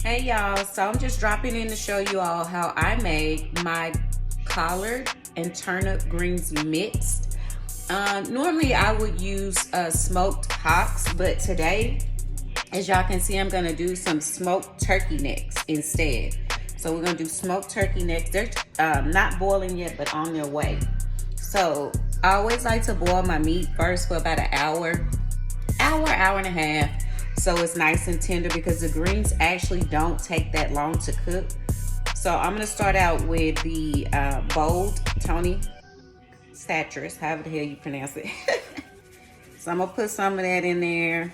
Hey y'all, so I'm just dropping in to show you all how I made my collard and turnip greens mixed. Normally I would use smoked hocks, but today, as y'all can see, I'm gonna do some smoked turkey necks instead. So we're gonna do smoked turkey necks. They're not boiling yet, but on their way. So I always like to boil my meat first for about an hour and a half. So it's nice and tender because the greens actually don't take that long to cook. So I'm gonna start out with the bold Tony Satchers, however the hell you pronounce it. So I'm gonna put some of that in there.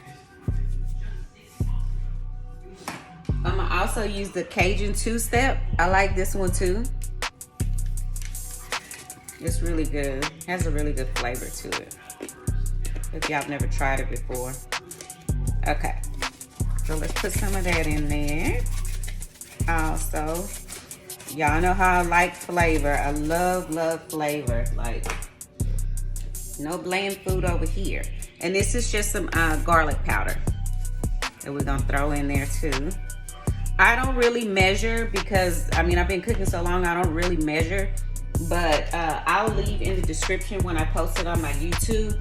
I'm gonna also use the Cajun two-step. I like this one too. It's really good. It has a really good flavor to it. If y'all have never tried it before. Okay, so let's put some of that in there. Also, y'all know how I like flavor. I love flavor. Like, no bland food over here. And this is just some garlic powder that we're gonna throw in there too. I don't really measure because, I mean, I've been cooking so long, I don't really measure. But I'll leave in the description when I post it on my YouTube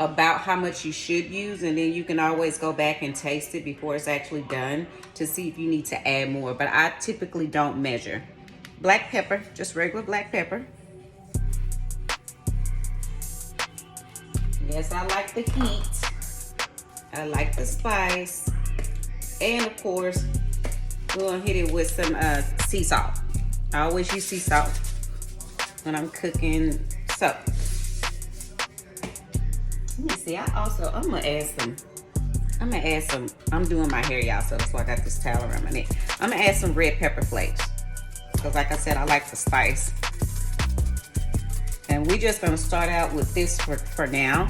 about how much you should use, and then you can always go back and taste it before it's actually done to see if you need to add more. But I typically don't measure. Black pepper, just regular black pepper. Yes, I like the heat. I like the spice. And of course, we're gonna hit it with some sea salt. I always use sea salt when I'm cooking. So let me see, I'm gonna add some, I'm doing my hair, y'all, so that's why I got this towel around my neck. I'm gonna add some red pepper flakes. Because like I said, I like the spice. And we're just gonna start out with this for now.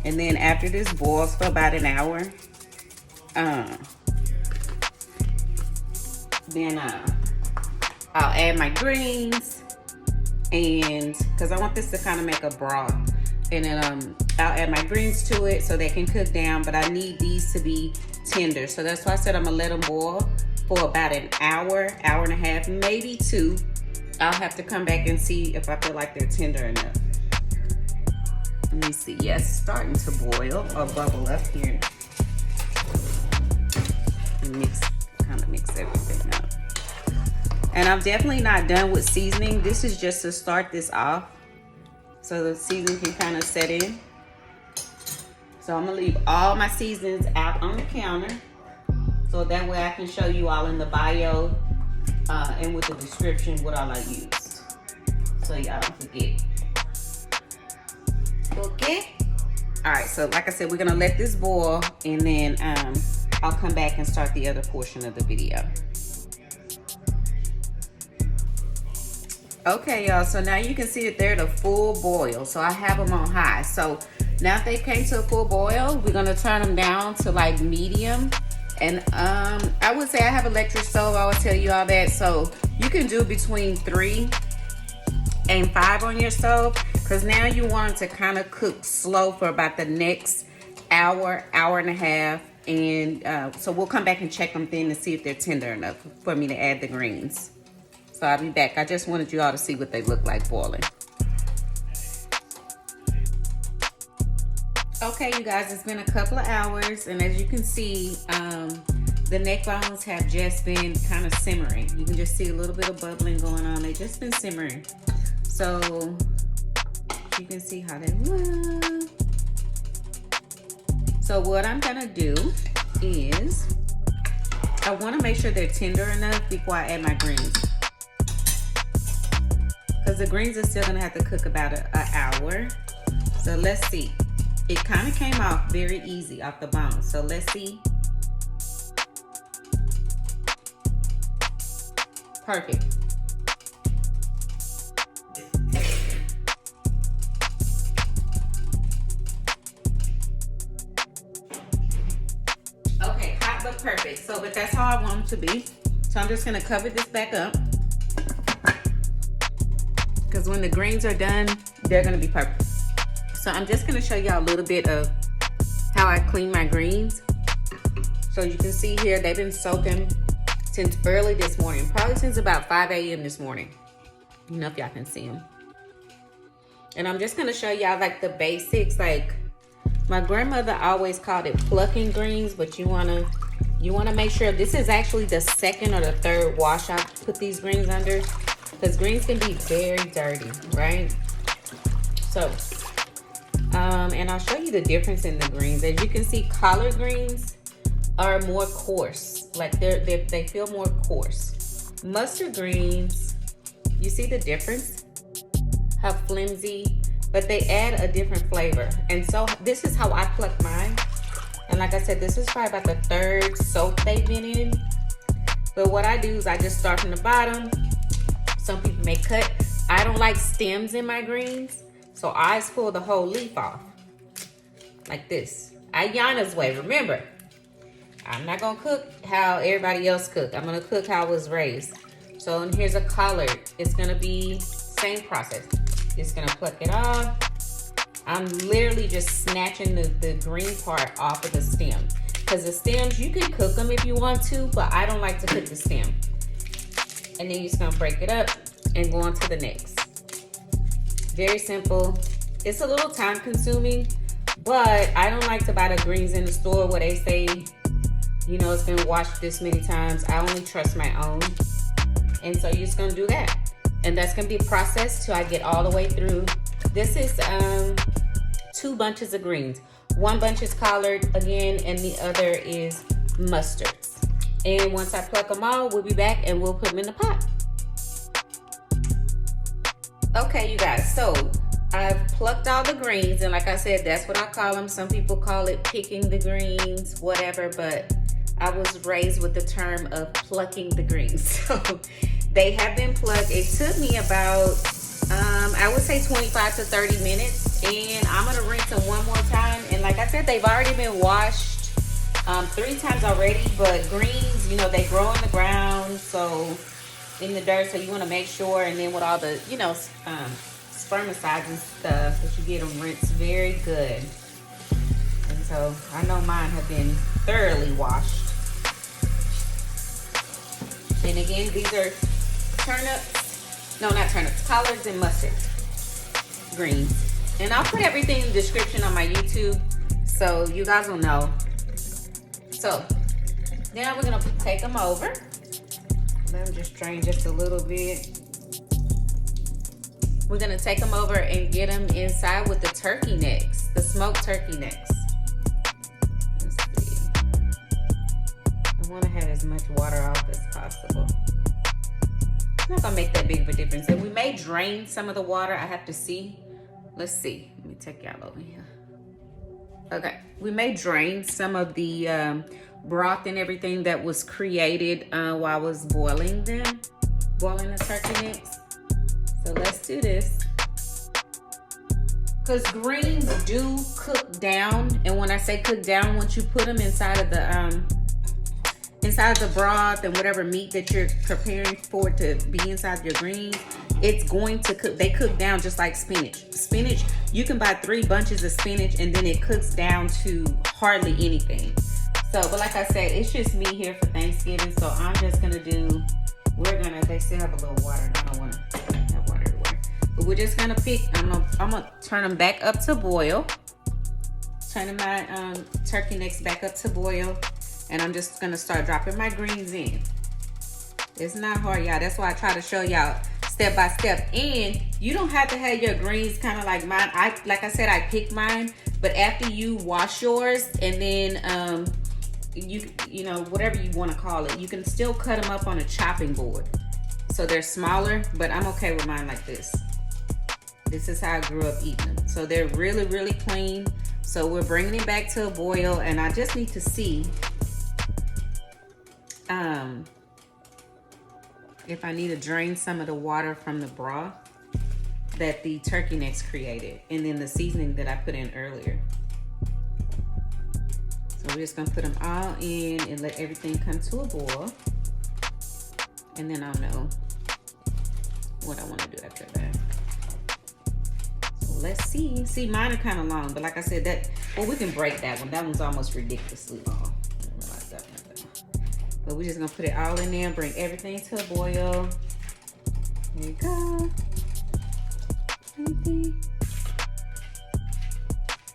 And then after this boils for about an hour, then I'll add my greens. And because I want this to kind of make a broth. And then I'll add my greens to it so they can cook down, but I need these to be tender. So that's why I said I'm gonna let them boil for about an hour and a half, maybe two. I'll have to come back and see if I feel like they're tender enough. Let me see, yes, starting to boil or bubble up here. And kind of mix everything up. And I'm definitely not done with seasoning. This is just to start this off, so the seasoning can kind of set in. So I'm gonna leave all my seasonings out on the counter, so that way I can show you all in the bio and with the description what all I used, so y'all don't forget. Okay. All right. So like I said, we're gonna let this boil, and then I'll come back and start the other portion of the video. Okay, y'all, so now you can see that they're at a full boil. So I have them on high. So now if they came to a full boil, we're gonna turn them down to like medium. And I would say I have electric stove, I would tell you all that. So you can do between 3 and 5 on your stove, because now you want them to kind of cook slow for about the next hour and a half. And so we'll come back and check them then to see if they're tender enough for me to add the greens. So I'll be back. I just wanted you all to see what they look like boiling. Okay, you guys, it's been a couple of hours, and as you can see, the neck bones have just been kind of simmering. You can just see a little bit of bubbling going on. They've just been simmering. So you can see how they look. So what I'm gonna do is I want to make sure they're tender enough before I add my greens. Because the greens are still gonna have to cook about an hour. So let's see. It kind of came off very easy off the bone. So let's see. Perfect. Okay, hot but perfect. So, but that's how I want them to be. So I'm just gonna cover this back up, because when the greens are done, they're gonna be perfect. So I'm just gonna show y'all a little bit of how I clean my greens. So you can see here, they've been soaking since early this morning, probably since about 5 a.m. this morning. You know, if y'all can see them. And I'm just gonna show y'all like the basics. Like my grandmother always called it plucking greens, but you wanna make sure this is actually the second or the third wash I put these greens under, because greens can be very dirty, right? So, and I'll show you the difference in the greens. As you can see, collard greens are more coarse. Like they feel more coarse. Mustard greens, you see the difference? How flimsy, but they add a different flavor. And so this is how I pluck mine. And like I said, this is probably about the third soak they've been in. But what I do is I just start from the bottom. Some people may cut. I don't like stems in my greens, so I just pull the whole leaf off. Like this. Ayana's way. Remember, I'm not gonna cook how everybody else cook. I'm gonna cook how I was raised. So and here's a collard. It's gonna be same process. Just gonna pluck it off. I'm literally just snatching the green part off of the stem. Because the stems, you can cook them if you want to, but I don't like to cook the stem. And then you're just gonna break it up and go on to the next. Very simple. It's a little time consuming, but I don't like to buy the greens in the store where they say, you know, it's been washed this many times. I only trust my own. And so you're just gonna do that. And that's gonna be a process till I get all the way through. This is 2 bunches of greens. 1 bunch is collard again, and the other is mustards. And once I pluck them all, we'll be back and we'll put them in the pot. Okay, you guys, so I've plucked all the greens, and like I said, that's what I call them. Some people call it picking the greens, whatever, but I was raised with the term of plucking the greens. So they have been plucked. It took me about, I would say 25 to 30 minutes, and I'm gonna rinse them one more time. And like I said, they've already been washed 3 times already, but greens, you know, they grow in the ground, so in the dirt, so you wanna make sure, and then with all the, you know, spermicides and stuff, that you get them rinsed very good. And so I know mine have been thoroughly washed. And again, these are turnips, no, not turnips, collards and mustard greens. And I'll put everything in the description on my YouTube, so you guys will know. So now we're gonna take them over. Let them just drain just a little bit. We're gonna take them over and get them inside with the turkey necks, the smoked turkey necks. Let's see. I wanna have as much water off as possible. It's not gonna make that big of a difference. And we may drain some of the water, I have to see. Let's see, let me take y'all over here. Okay, we may drain some of the broth and everything that was created while I was boiling the turkey necks. So let's do this. Because greens do cook down, and when I say cook down, once you put them inside of the broth and whatever meat that you're preparing for it to be inside your greens, it's going to cook. They cook down just like spinach. Spinach, you can buy 3 bunches of spinach and then it cooks down to hardly anything. So, but like I said, it's just me here for Thanksgiving, so I'm just gonna do, they still have a little water. I don't wanna have water everywhere. But we're just gonna pick, I'm gonna turn them back up to boil. Turning my turkey necks back up to boil. And I'm just gonna start dropping my greens in. It's not hard, y'all. That's why I try to show y'all step by step. And you don't have to have your greens kind of like mine. Like I said, I pick mine, but after you wash yours, and then you know, whatever you want to call it, you can still cut them up on a chopping board. So they're smaller, but I'm okay with mine like this. This is how I grew up eating them. So they're really, really clean. So we're bringing it back to a boil, and I just need to see if I need to drain some of the water from the broth that the turkey necks created, and then the seasoning that I put in earlier. So we're just gonna put them all in and let everything come to a boil, and then I'll know what I want to do after that. So let's see. See, mine are kind of long, but like I said, we can break that one. That one's almost ridiculously long. But we're just gonna put it all in there and bring everything to a boil. There you go.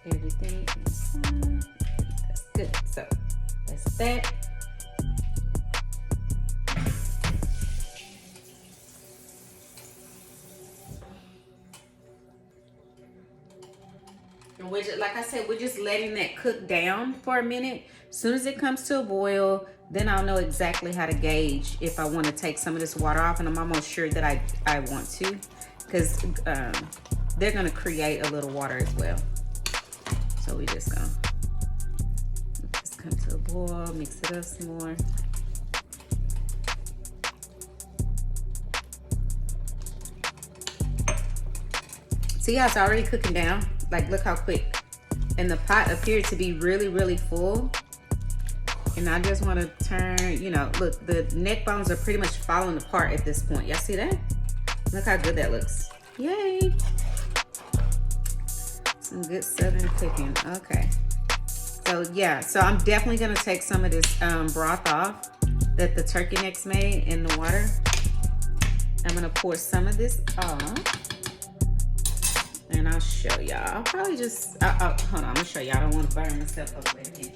Everything inside. That's good. So that's that. And we're just, like I said, we're just letting that cook down for a minute. As soon as it comes to a boil, then I'll know exactly how to gauge if I want to take some of this water off, and I'm almost sure that I want to, because they're gonna create a little water as well. So we just gonna just come to a boil, mix it up some more. See how it's already cooking down? Like, look how quick. And the pot appeared to be really, really full. And I just want to turn, you know, look, the neck bones are pretty much falling apart at this point. Y'all see that? Look how good that looks. Yay. Some good southern cooking. Okay. So yeah, so I'm definitely going to take some of this broth off that the turkey necks made in the water. I'm going to pour some of this off. And I'll show y'all. I'll probably just, hold on, I'm going to show y'all. I don't want to burn myself up right here.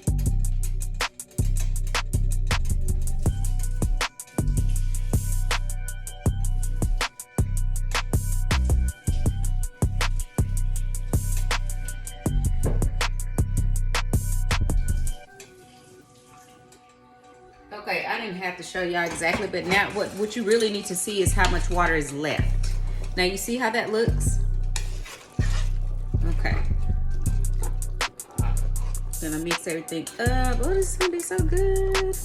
Okay, I didn't have to show y'all exactly, but now what you really need to see is how much water is left. Now you see how that looks? Okay. Gonna mix everything up. Oh, this is gonna be so good.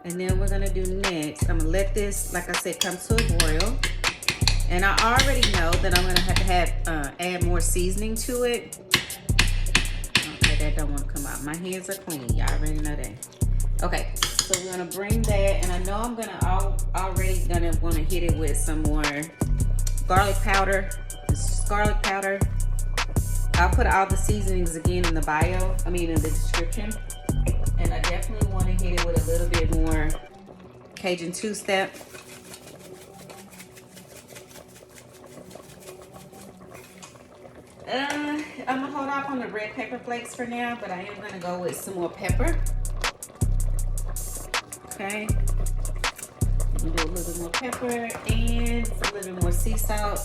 And then we're gonna do next, I'm gonna let this, like I said, come to a boil. And I already know that I'm gonna have to add more seasoning to it. Okay, that don't wanna come out. My hands are clean, y'all already know that. Okay, so we're gonna bring that, and I know I'm gonna already gonna wanna hit it with some more garlic powder. This is garlic powder. I'll put all the seasonings again in the bio, in the description. And I definitely want to hit it with a little bit more Cajun two-step. I'm gonna hold off on the red pepper flakes for now, but I am gonna go with some more pepper. Okay. I'm gonna do a little bit more pepper and a little bit more sea salt.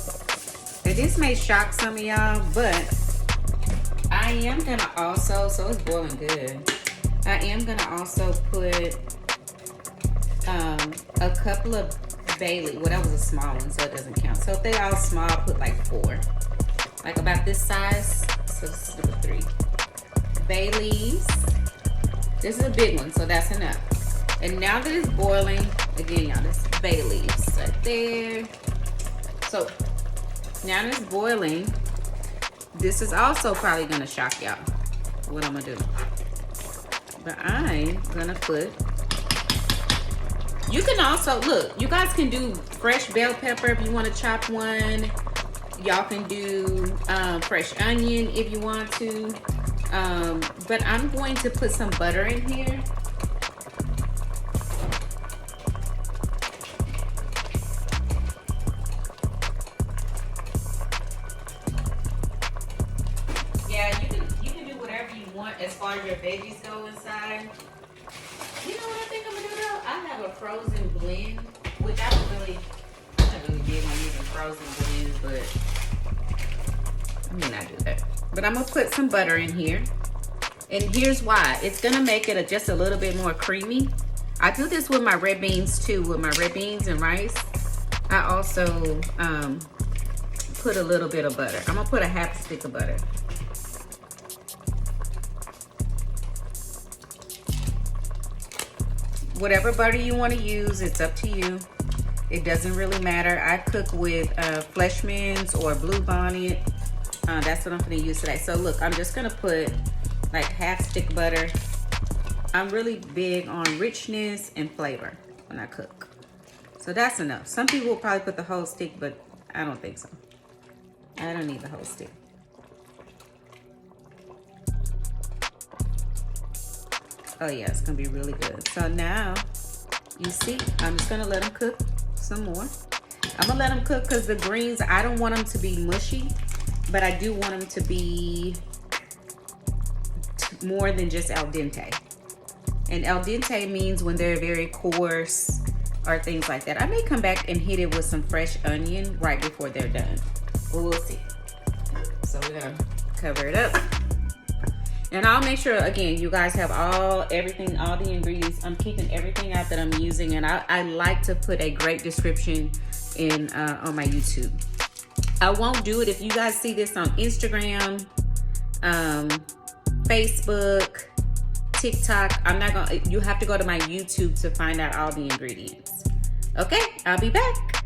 Now, this may shock some of y'all, but I am gonna also, so it's boiling good. I am gonna also put a couple of bay leaves. Well, that was a small one, so it doesn't count. So if they all small, I'll put like 4. Like about this size. So this is number 3. Bay leaves. This is a big one, so that's enough. And now that it's boiling, again, y'all, this is bay leaves right there. So now that it's boiling, this is also probably gonna shock y'all, what I'm gonna do. But I'm gonna put, you can also, look, you guys can do fresh bell pepper if you wanna chop one. Y'all can do fresh onion if you want to. But I'm going to put some butter in here. As far as your veggies go inside. You know what I think I'm gonna do though? I have a frozen blend, which I'm not really big on using frozen blends, but I may not do that. But I'm gonna put some butter in here. And here's why. It's gonna make it just a little bit more creamy. I do this with my red beans too, with my red beans and rice. I also put a little bit of butter. I'm gonna put a half stick of butter. Whatever butter you want to use, it's up to you. It doesn't really matter. I cook with Fleshman's or Blue Bonnet. That's what I'm going to use today. So look, I'm just going to put like half stick butter. I'm really big on richness and flavor when I cook. So that's enough. Some people will probably put the whole stick, but I don't think so. I don't need the whole stick. Oh yeah, it's gonna be really good. So now You see, I'm just gonna let them cook some more. I'm gonna let them cook because the greens, I don't want them to be mushy, but I do want them to be more than just al dente. And al dente means when they're very coarse or things like that. I may come back and hit it with some fresh onion right before they're done. We'll see. So we're gonna cover it up. And I'll make sure, again, you guys have everything, all the ingredients. I'm keeping everything out that I'm using, and I like to put a great description in on my YouTube. I won't do it if you guys see this on Instagram, Facebook, TikTok. I'm not gonna, you have to go to my YouTube to find out all the ingredients. Okay, I'll be back.